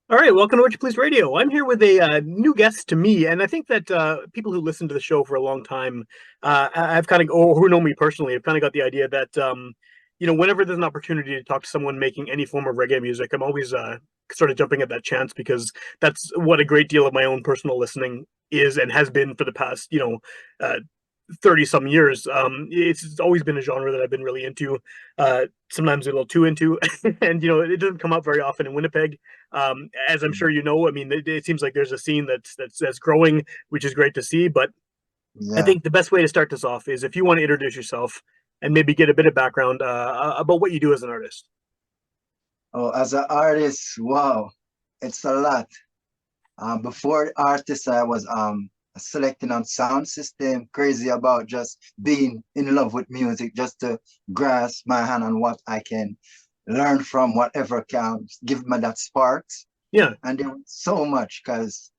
All right, welcome to Witchpolice Radio. I'm here with a new guest to me, and I think that people who listen to the show for a long time, I've kind of, or who know me personally, have kind of got the idea that, whenever there's an opportunity to talk to someone making any form of reggae music, I'm always sort of jumping at that chance because that's what a great deal of my own personal listening is and has been for the past, 30 some years. It's always been a genre that I've been really into, sometimes a little too into, and it doesn't come up very often in Winnipeg. As I'm sure you know, I mean, it seems like there's a scene that's growing, which is great to see. But I Yeah. think the best way to start this off is if you want to introduce yourself and maybe get a bit of background about what you do as an artist. Oh, as an artist, wow, it's a lot. Before artist, I was selecting on sound system, crazy about just being in love with music, just to grasp my hand on what I can learn from whatever can give me that sparks. Yeah. And there was so much because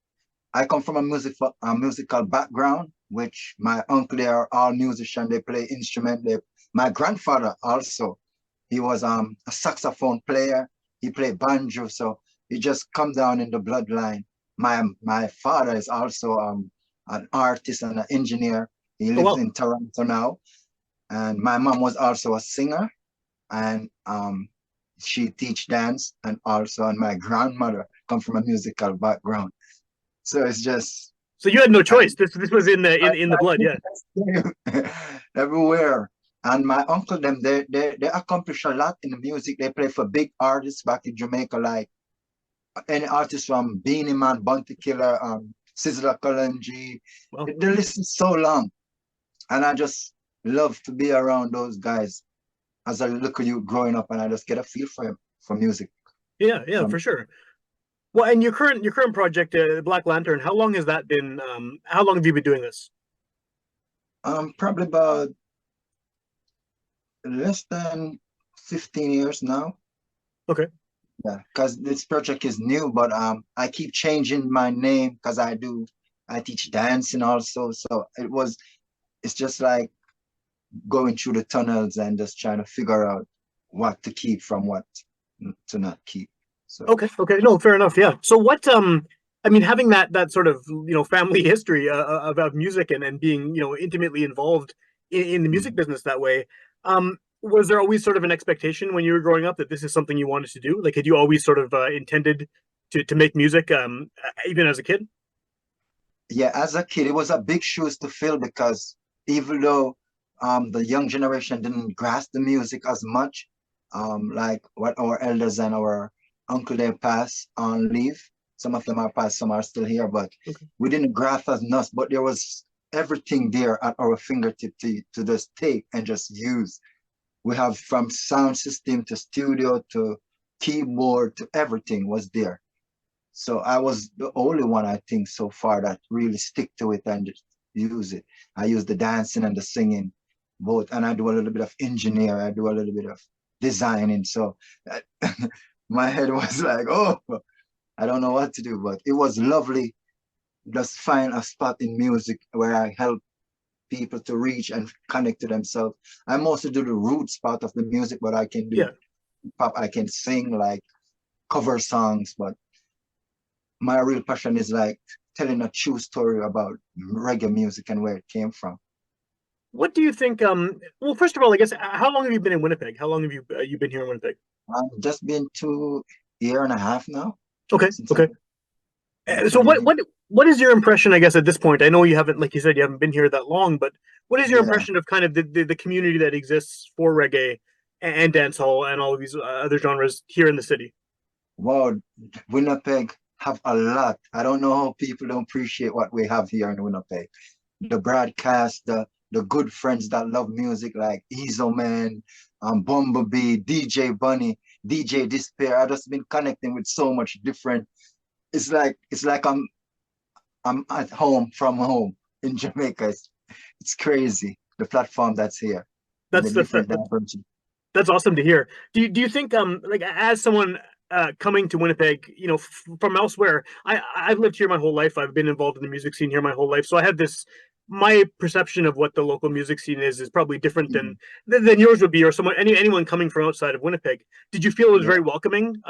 I come from a musical background, which my uncle, they are all musicians. They play instrument. My grandfather also, he was a saxophone player. He played banjo, so it just come down in the bloodline. My father is also an artist and an engineer. He Oh lives well. in Toronto now, and my mom was also a singer, and she teach dance, and my grandmother come from a musical background. So it's just So you had no I, choice. This was in the in the blood. Yeah. everywhere. And my uncle them they accomplish a lot in the music. They play for big artists back in Jamaica, like any artist from Beanie Man, Bounty Killer, Sizzla Kalonji. Well. The list is so long, and I just love to be around those guys as I look at you growing up, and I just get a feel for music. Yeah. Yeah. From For sure. Well, and your current project, Black Lantern. How long has that been? How long have you been doing this? probably about less than 15 years now. Okay. Yeah, because this project is new, but I keep changing my name because I teach dancing also. So it's just like going through the tunnels and just trying to figure out what to keep from what to not keep. So Okay. Okay. No, fair enough. Yeah. So what? I mean, having that sort of family history about music and being intimately involved in the music mhm. business that way. Was there always sort of an expectation when you were growing up that this is something you wanted to do? Like, had you always sort of intended to make music, even as a kid? Yeah, as a kid, it was a big shoes to fill because even though the young generation didn't grasp the music as much, like what our elders and our uncle they passed on leave. Some of them are passed, some are still here, but Okay. we didn't grasp as much. But there was everything there at our fingertip to just take and just use. We have from sound system to studio to keyboard to everything was there. So I was the only one I think so far that really stick to it and just use it. I use the dancing and the singing both, and I do a little bit of engineer. I do a little bit of designing. So my head was like, oh, I don't know what to do, but it was lovely. Just find a spot in music where I help people to reach and connect to themselves. I mostly do the roots part of the music, but I can do Yeah. pop. I can sing like cover songs, but my real passion is like telling a true story about reggae music and where it came from. What do you think? Well, first of all, I guess how long have you been in Winnipeg? How long have you been here in Winnipeg? I've just been 2 year and a half now Okay. since Okay. So I've been what here. what is your impression? I guess at this point, I know you haven't, like you said, you haven't been here that long, but what is your Yeah. impression of kind of the community that exists for reggae and dancehall and all of these other genres here in the city? Wow, Winnipeg have a lot. I don't know how people don't appreciate what we have here in Winnipeg. The broadcast, the good friends that love music like Ezo Man, Bumblebee, DJ Bunny, DJ Despair. I just been connecting with so much different. It's like I'm at home from home in Jamaica. It's crazy the platform that's here and the That's that's different that, diversity. that's awesome to hear. Do you think like as someone coming to Winnipeg, from elsewhere, I've lived here my whole life. I've been involved in the music scene here my whole life, so I have this. My perception of what the local music scene is probably different than Mhm. yours would be, or anyone coming from outside of Winnipeg. Did you feel it was Yeah. very welcoming?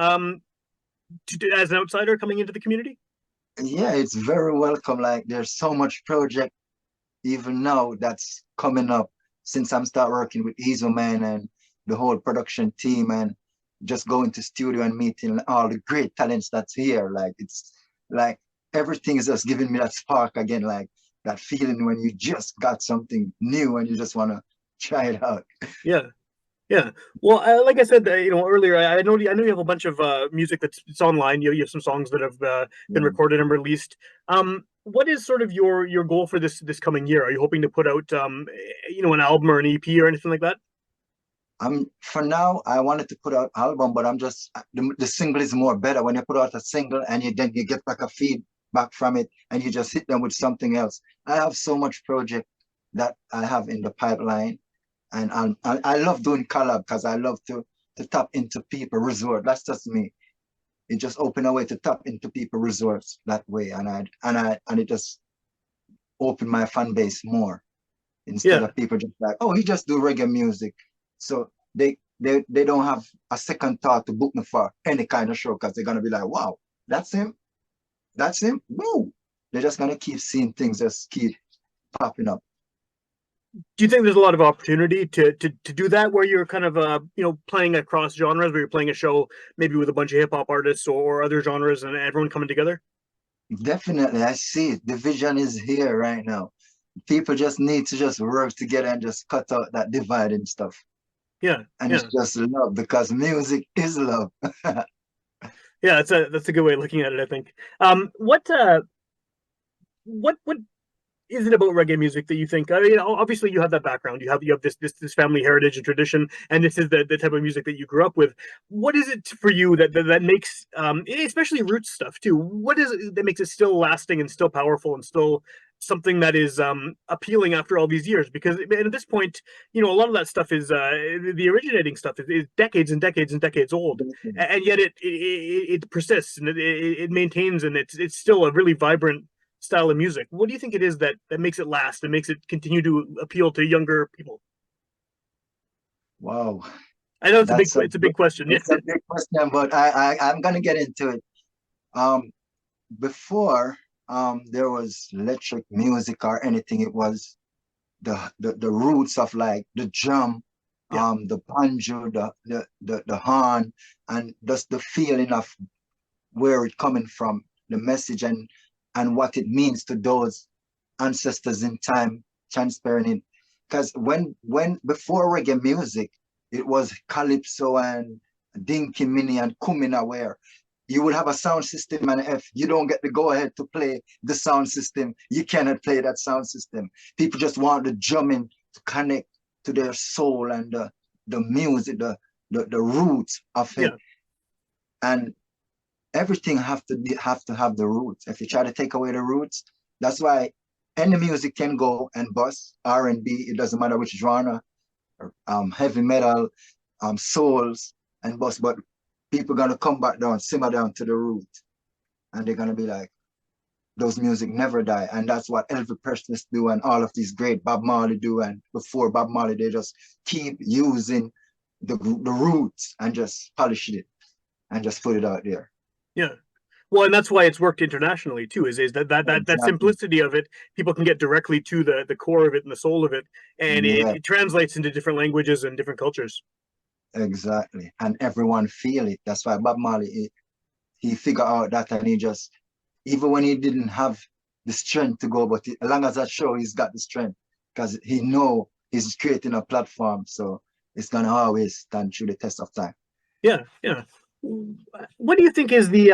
as an outsider coming into the community? Yeah, it's very welcome. Like there's so much project even now that's coming up since I'm start working with Ezo Man and the whole production team and just going to studio and meeting all the great talents that's here. Like it's like everything is just giving me that spark again, like that feeling when you just got something new and you just want to try it out. Yeah. Yeah. Well, like I said, earlier, I know you have a bunch of music that's it's online. You have some songs that have been Yeah. recorded and released. What is sort of your goal for this coming year? Are you hoping to put out an album or an EP or anything like that? I'm for now. I wanted to put out album, but I'm just the single is more better when you put out a single and then you get back a feedback from it and you just hit them with something else. I have so much project that I have in the pipeline, and I love doing collab because I love to tap into people resort. That's just me. It just open a way to tap into people resorts that way, and it just opened my fan base more instead Yeah. of people just like, oh, he just do reggae music. So they don't have a second thought to book me for any kind of show because they're gonna be like, wow, that's him, that's him. Woo! They're just gonna keep seeing things just keep popping up. Do you think there's a lot of opportunity to do that where you're kind of playing across genres, where you're playing a show maybe with a bunch of hip hop artists or other genres and everyone coming together? Definitely, I see it. The vision is here right now. People just need to just work together and just cut out that dividing stuff. Yeah. And it's Yeah. just love because music is love. Yeah. That's a good way of looking at it, I think. What is it about reggae music that you think? I mean, obviously you have that background, you have this family heritage and tradition, and this is the type of music that you grew up with. What is it for you that makes, especially roots stuff too? What is it that makes it still lasting and still powerful and still something that is appealing after all these years? Because at this point, a lot of that stuff is the originating stuff is decades and decades and decades old, and yet it persists and it maintains, and it's still a really vibrant style of music. What do you think it is that makes it last and makes it continue to appeal to younger people? Wow, I know that's it's a big question. Yeah. it's a big question, but I'm gonna get into it. Um, before there was electric music or anything, it was the roots of like the drum, Yeah. the banjo, the horn, and just the feeling of where it coming from, the message and what it means to those ancestors in time, transparent it. Because when before reggae music, it was calypso and dinky mini and kumina where you would have a sound system, and if you don't get the go ahead to play the sound system, you cannot play that sound system. People just want the drumming to connect to their soul and the music, the roots of it. Yeah. And everything have to have the roots. If you try to take away the roots, that's why any music can go and bust. R&B, it doesn't matter which genre, heavy metal, souls and bust, but people gonna come back down, simmer down to the root, and they're gonna be like, those music never die. And that's what Elvis Presley do and all of these great Bob Marley do. And before Bob Marley, they just keep using the roots and just polish it and just put it out there. Yeah. Well, and that's why it's worked internationally too. Is that Exactly. simplicity of it? People can get directly to the core of it and the soul of it, and Yeah, it translates into different languages and different cultures. exactly. And everyone feel it. That's why Bob Marley, he figured out that and he just, even when he didn't have the strength to go, but as long as that show, he's got the strength because he know he's creating a platform. So it's gonna always stand through the test of time. Yeah. Yeah. What do you think is the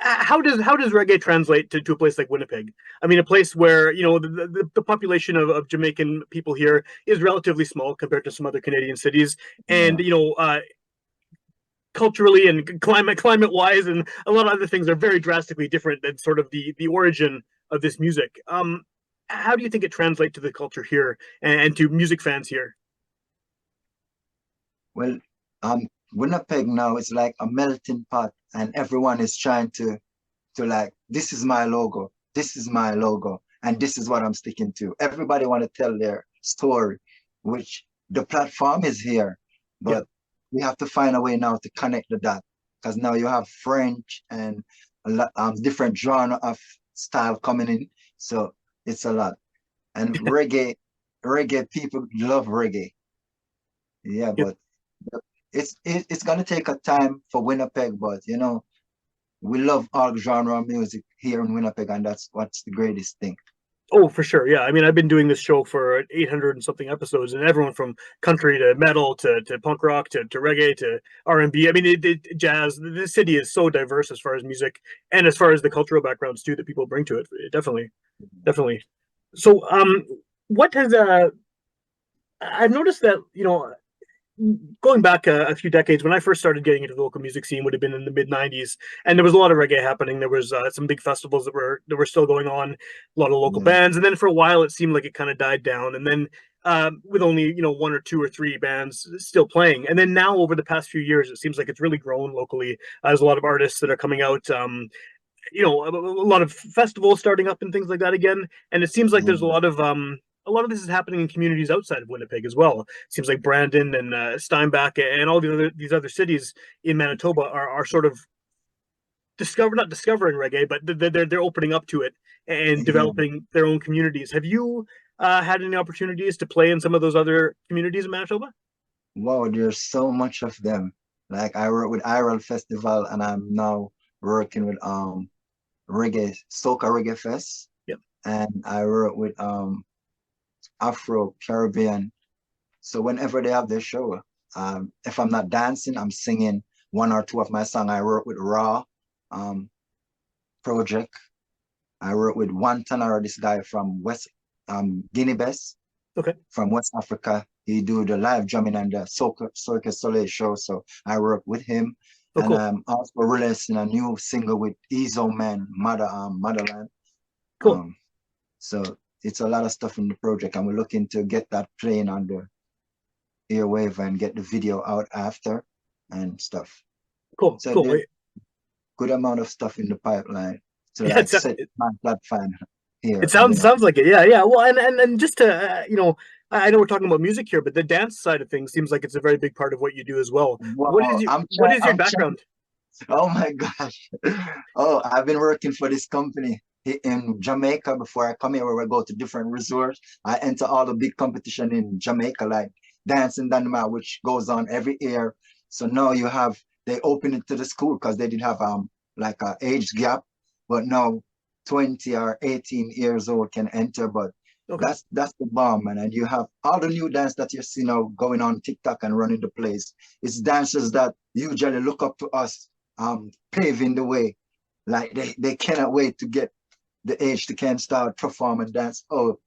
how does reggae translate to a place like Winnipeg? I mean, a place where the population of Jamaican people here is relatively small compared to some other Canadian cities, and Yeah. culturally and climate wise, and a lot of other things are very drastically different than sort of the origin of this music. How do you think it translates to the culture here and to music fans here? Well, Winnipeg now is like a melting pot, and everyone is trying to like, this is my logo, this is my logo, and this is what I'm sticking to. Everybody want to tell their story, which the platform is here, Yeah. but we have to find a way now to connect the dot. because now you have French and a lot different genre of style coming in. So it's a lot. And reggae people love reggae. Yeah, Yep. but it's gonna take a time for Winnipeg, but you know, we love all genre of music here in Winnipeg, and that's what's the greatest thing. Oh, for sure. Yeah. I mean, I've been doing this show for 800 and something episodes, and everyone from country to metal to punk rock to reggae to R&B. I mean, jazz. The city is so diverse as far as music and as far as the cultural backgrounds too that people bring to it. Definitely, definitely. So, what has I've noticed that going back a few decades, when I first started getting into the local music scene, would have been in the mid '90s, and there was a lot of reggae happening. There was some big festivals that were still going on, a lot of local Yeah. bands, and then for a while it seemed like it kind of died down, and then with only one or two or three bands still playing, and then now over the past few years, it seems like it's really grown locally. There's a lot of artists that are coming out. A lot of festivals starting up and things like that again. And it seems like there's Yeah. a lot of this is happening in communities outside of Winnipeg as well. It seems like Brandon and Steinbach and all these other cities in Manitoba are sort of not discovering reggae, but they're opening up to it and Yeah. developing their own communities. Have you had any opportunities to play in some of those other communities in Manitoba? Wow, there's so much of them. Like I work with IRL Festival, and I'm now working with reggae, Soca Reggae Fest, Yep. and I work with Afro Caribbean. So whenever they have their show, if I'm not dancing, I'm singing one or two of my song. I work with Raw um, Project. I work with One Tanara, this guy from West Guinea Best Okay. from West Africa. He do the live drumming and the Cirque Soleil show. So I work with him. Oh, And cool. I'm also releasing a new single with Ezo Man, Motherland. Cool. Um, so it's a lot of stuff in the project, and we're looking to get that playing on the airwave and get the video out after and stuff. Cool. So Cool. there's good amount of stuff in the pipeline to Yeah, like set my platform it here in sounds Winnipeg. like it. Yeah, yeah. Well, and just to I know we're talking about music here, but the dance side of things seems like it's a very big part of what you do as well. Wow, What is your I'm trying. background? Oh my gosh. Oh, I've been working for this company in Jamaica before I come here, where I go to different resorts. I enter all the big competition in Jamaica, like Dancing Dynamite, which goes on every year. So now they open it to the school because they did have like a age gap, but now 20 or 18 years old can enter. But Okay. that's the bomb, man. And you have all the new dance that you see now going on TikTok and running the place. It's dancers that usually look up to us, paving the way. Like they cannot wait to get the age to can start perform and dance. Oh,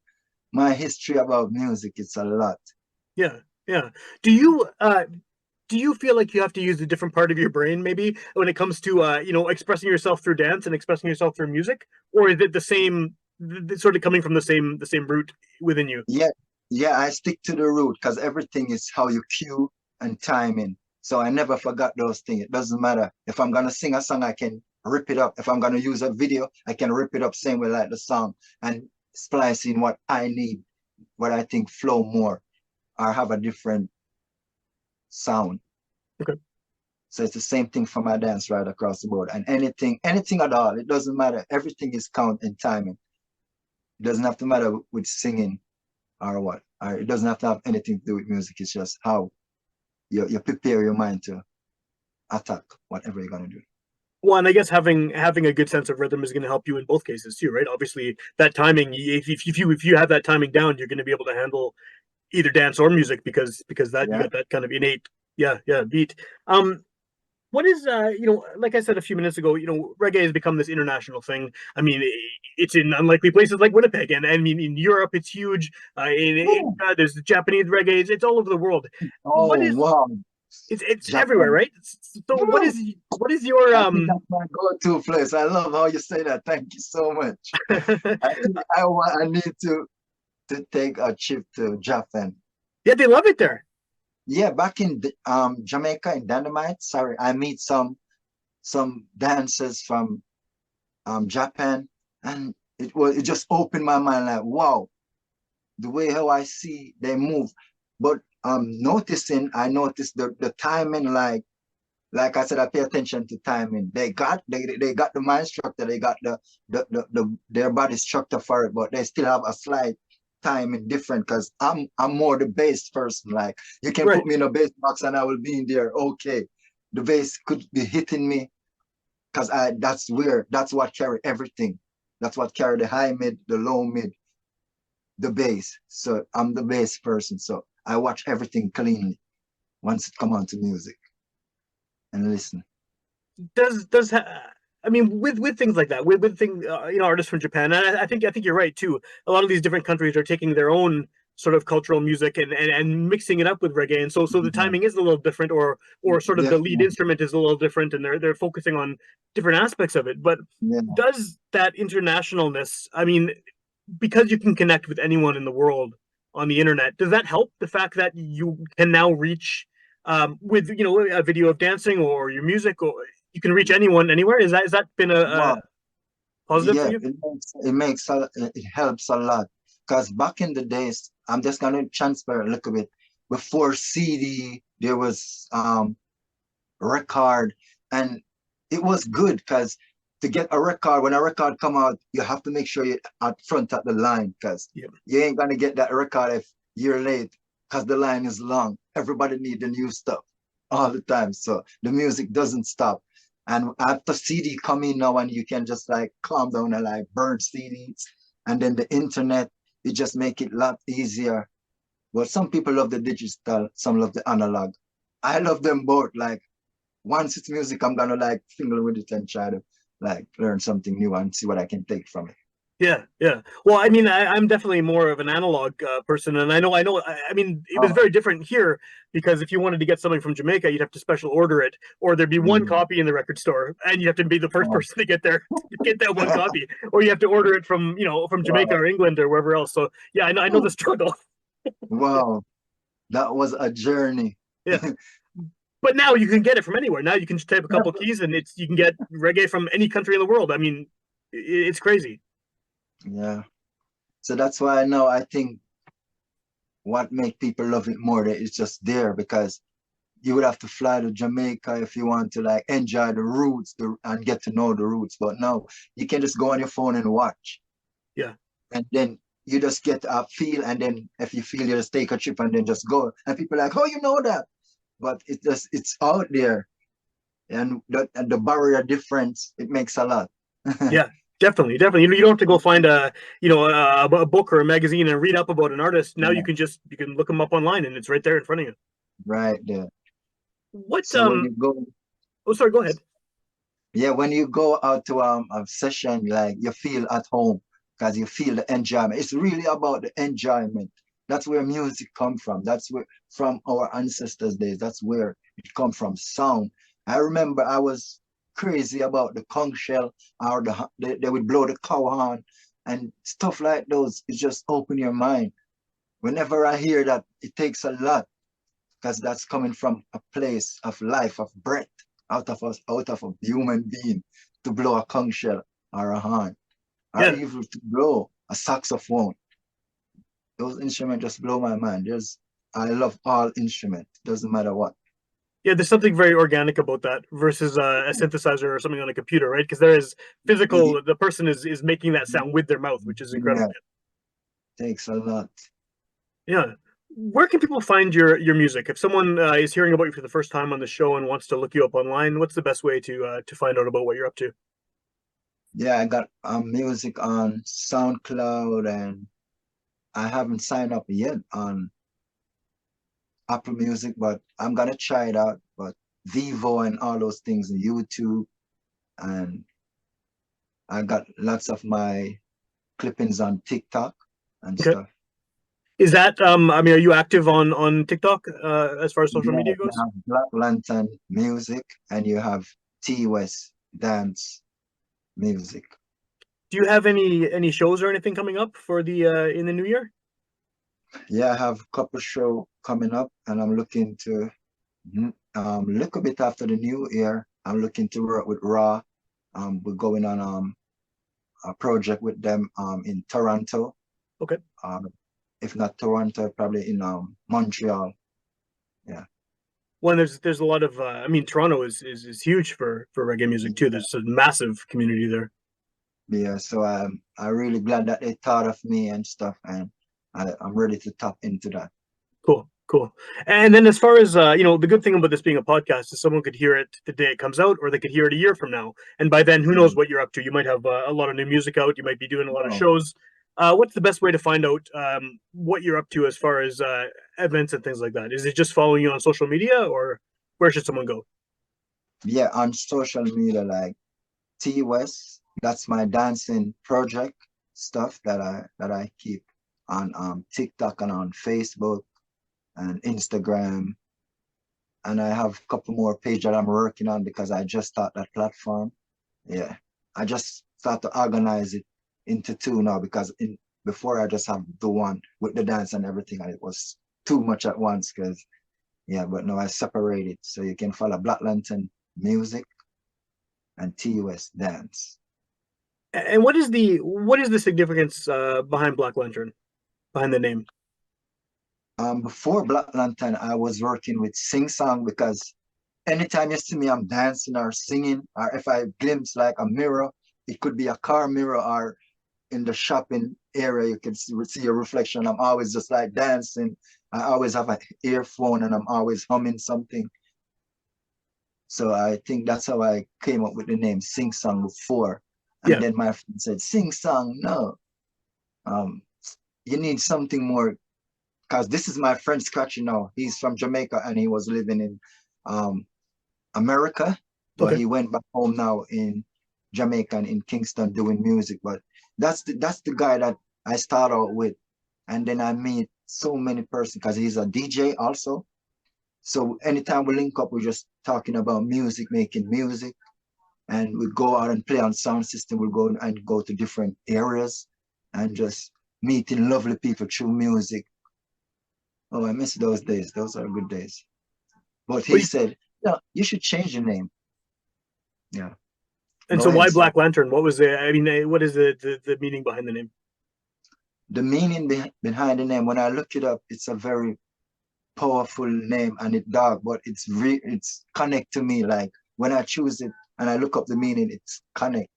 my history about music, it's a lot. Yeah, yeah. Do you uh do you feel like you have to use a different part of your brain maybe when it comes to expressing yourself through dance and expressing yourself through music, or is it the same, sort of coming from the same root within you? Yeah, yeah, I stick to the root because everything is how you cue and timing. So I never forgot those things. It doesn't matter. If I'm gonna sing a song, I can rip it up. If I'm gonna use a video, I can rip it up same way like the song and splice in what I need, what I think flow more or have a different sound. Okay. So it's the same thing for my dance right across the board. And anything at all, it doesn't matter. Everything is count and timing. It doesn't have to matter with singing or what. Or it doesn't have to have anything to do with music. It's just how you prepare your mind to attack whatever you're gonna do. Well, and I guess having a good sense of rhythm is going to help you in both cases too, right? Obviously, that timing, if you have that timing down, you're going to be able to handle either dance or music because that you Yeah. got that kind of innate, yeah, beat. Um, what is like I said a few minutes ago, reggae has become this international thing. I mean, it's in unlikely places like Winnipeg, and I mean in Europe it's huge. In Oh, Asia, there's the Japanese reggae. It's all over the world. What oh is wow. it's everywhere, Japan. right? So Woo! what is your I think that's my go-to place. I love how you say that. Thank you so much. I think I need to take a trip to Japan. Yeah, they love it there. Yeah, back in Jamaica in Dynamite. Sorry, I meet some dancers from Japan, and it just opened my mind like wow, the way how I see they move. But I noticed the timing like like I said, I pay attention to timing. They got the mind structure, they got their body structure for it, but they still have a slight timing different because I'm more the bass person. Like you can Right. put me in a bass box and I will be in there. Okay. The bass could be hitting me because that's what carry everything. That's what carry the high mid, the low mid, the bass. So I'm the bass person. So I watch everything cleanly once it come on to music and listen. I mean, with things like that, with things, artists from Japan, and I think you're right too. A lot of these different countries are taking their own sort of cultural music and mixing it up with reggae, and so the Yeah, timing is a little different, or sort of the lead definitely. instrument is a little different, and they're focusing on different aspects of it. But Yeah. does that internationalness, I mean, because you can connect with anyone in the world on the internet, does that help the fact that you can now reach with a video of dancing or your music, or you can reach anyone anywhere? Is that been a Well, positive for yeah, you? it helps a lot. Because back in the days, I'm just gonna transfer a little bit. Before CD, there was record, and it was good because to get a record, when a record come out, you have to make sure you're at front at the line because Yeah, you ain't gonna get that record if you're late because the line is long. Everybody need the new stuff all the time, so the music doesn't stop. And after CD coming now, and you can just like calm down and like burn CDs, and then the internet, it just make it a lot easier. Well, some people love the digital, some love the analog. I love them both. Like once it's music, I'm gonna like finger with it and try to like learn something new and see what I can take from it. yeah, yeah. Well, I mean, I'm definitely more of an analog person, and I know. I mean, it was Oh, very different here because if you wanted to get something from Jamaica, you'd have to special order it, or there'd be one mm, copy in the record store, and you have to be the first oh. person to get there to get that one copy, or you have to order it from Jamaica Wow. or England or wherever else. So yeah, I know the struggle. Wow, that was a journey. Yeah. But now you can get it from anywhere. Now you can just type a couple keys and you can get reggae from any country in the world. I mean, it's crazy. Yeah. So that's why now I think what make people love it more that it's just there because you would have to fly to Jamaica if you want to like enjoy the roots and get to know the roots. But now you can just go on your phone and watch. Yeah. And then you just get a feel, and then if you feel, you just take a trip and then just go. And people are like, oh, you know that. But it's out there. And the barrier difference, it makes a lot. Yeah. Definitely, definitely. You don't have to go find a book or a magazine and read up about an artist. Now Yeah, you can look them up online and it's right there in front of you. right there. What So when you go, Oh, sorry, go ahead. yeah, when you go out to a session, like you feel at home because you feel the enjoyment. It's really about the enjoyment. That's where music come from. That's where from our ancestors' days. That's where it come from. Sound. I remember I was crazy about the conch shell or they would blow the cow horn and stuff like those. It just open your mind. Whenever I hear that, it takes a lot because that's coming from a place of life, of breath, out of us, out of a human being to blow a conch shell or a horn, or Yeah. even to blow a saxophone. Those instruments just blow my mind. I love all instruments, doesn't matter what. Yeah, there's something very organic about that versus a synthesizer or something on a computer, right? Because there is It, physical, the person is making that sound with their mouth, which is incredible. yeah, takes a lot. Yeah. Where can people find your music? If someone is hearing about you for the first time on the show and wants to look you up online, what's the best way to find out about what you're up to? Yeah, I got music on SoundCloud, and I haven't signed up yet on Apple Music, but I'm gonna try it out. But Vivo and all those things, and YouTube, and I got lots of my clippings on TikTok and Okay. stuff. Is that I mean, are you active on TikTok as far as social Yeah, media you goes? have Black Lantern music and you have T West dance music. Do you have any shows or anything coming up for the in the new year? Yeah, I have a couple show coming up, and I'm looking to look a bit after the new year. I'm looking to work with Raw. We're going on a project with them in Toronto. Okay. Um, if not Toronto, probably in Montreal. Yeah. Well, there's a lot of I mean, Toronto is huge for reggae music too. There's a massive community there. Yeah, so I'm really glad that they thought of me and stuff, and I'm ready to tap into that. Cool, cool. And then as far as the good thing about this being a podcast is someone could hear it the day it comes out, or they could hear it a year from now. And by then, who knows Mm. what you're up to? You might have a lot of new music out. You might be doing a lot of Oh, shows. What's the best way to find out what you're up to as far as events and things like that? Is it just following you on social media, or where should someone go? yeah, on social media like T West. That's my dancing project stuff that I keep on TikTok and on Facebook and Instagram. And I have a couple more pages that I'm working on because I just start that platform. Yeah. I just start to organize it into two now because before I just have the one with the dance and everything, and it was too much at once because yeah, but now I separate it so you can follow Black Lantern music and TUS dance. And what is the significance behind Black Lantern, behind the name? Before Black Lantern, I was working with Sing Song because anytime you see me, I'm dancing or singing, or if I glimpse like a mirror, it could be a car mirror or in the shopping area, you can see a reflection. I'm always just like dancing. I always have an earphone and I'm always humming something. So I think that's how I came up with the name Sing Song before. And Yeah, then my friend said, Sing Song, no. Um, you need something more because this is my friend Scratchy now. He's from Jamaica and he was living in um, America, but okay. he went back home now in Jamaica and in Kingston doing music. But that's the guy that I start out with, and then I meet so many persons because he's a DJ also. So anytime we link up, we're just talking about music, making music, and we go out and play on sound system. We go to different areas and just meeting lovely people through music. Oh, I miss those days. Those are good days. But he Well, said, yeah, you should change your name. Yeah. and Go so ahead, why sir. Black Lantern? What was the? I mean, what is the meaning behind the name? The meaning behind the name, when I look it up, it's a very powerful name and it's dark, but it's connect to me. Like when I choose it and I look up the meaning, it's connect.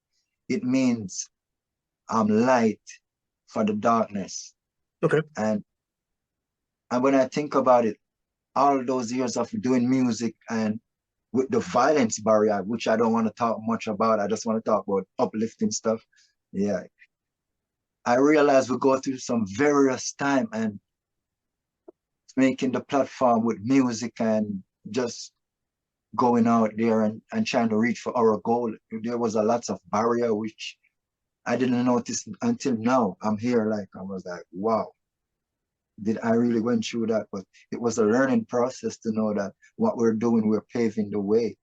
It means I'm light for the darkness. Okay. And and when I think about it, all those years of doing music and with the violence barrier, which I don't want to talk much about, I just want to talk about uplifting stuff. Yeah, I realize we go through some various time and making the platform with music and just going out there and trying to reach for our goal. There was a lot of barrier which I didn't notice until now. I'm here, like I was like, wow, did I really went through that? But it was a learning process to know that what we're doing, we're paving the way.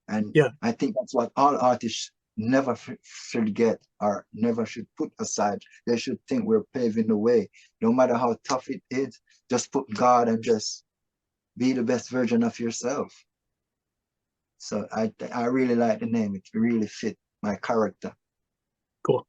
And Yeah. I think that's what all artists never should get or never should put aside. They should think we're paving the way. No matter how tough it is, just put God and just be the best version of yourself. So I really like the name. It really fit my character. Cool.